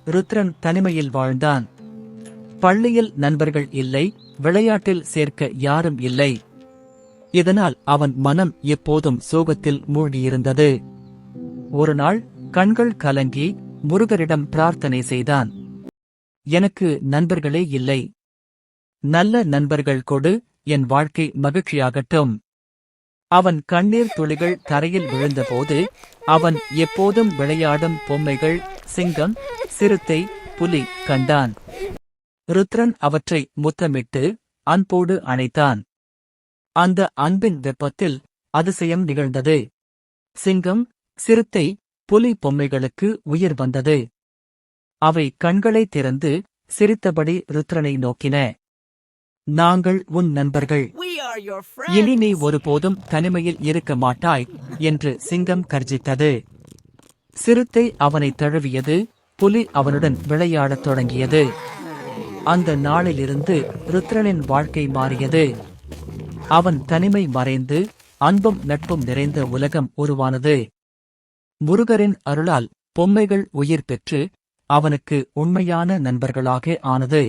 ருத்ரன் தனிமையில் வாழ்ந்தான். பள்ளியில் நண்பர்கள் இல்லை, விளையாட்டில் சேர்க்க யாரும் இல்லை. இதனால் அவன் மனம் எப்போதும் சோகத்தில் மூழ்கியிருந்தது. ஒருநாள் கண்கள் கலங்கி முருகரிடம் பிரார்த்தனை செய்தான். எனக்கு நண்பர்களே இல்லை. நல்ல நண்பர்கள் கொடு, என் வாழ்க்கை மகிழ்ச்சியாகட்டும். அவன் கண்ணீர் துளிகள் தரையில் விழுந்தபோது அவன் எப்போதும் விளையாடும் பொம்மைகள், சிங்கம், சிறுத்தை, புலி கண்டான். ருத்ரன் அவற்றை முத்தமிட்டு அன்போடு அணைத்தான். அந்த அன்பின் வெப்பத்தில் அதிசயம் நிகழ்ந்தது. சிங்கம், சிறுத்தை, புலி பொம்மைகளுக்கு உயிர் வந்தது. அவை கண்களை திறந்து சிரித்தபடி ருத்ரனை நோக்கின. நாங்கள் உன் நண்பர்கள். இனி நீ ஒருபோதும் தனிமையில் இருக்க மாட்டாய் என்று சிங்கம் கர்ஜித்தது. சிறுத்தை அவனை தழுவியது, புலி அவனுடன் விளையாடத் தொடங்கியது. அந்த நாளிலிருந்து ருத்ரனின் வாழ்க்கை மாறியது. அவன் தனிமை மறைந்து அன்பும் நட்பும் நிறைந்த உலகம் உருவானது. முருகரின் அருளால் பொம்மைகள் உயிர் பெற்று அவனுக்கு உண்மையான நண்பர்களாக ஆனது.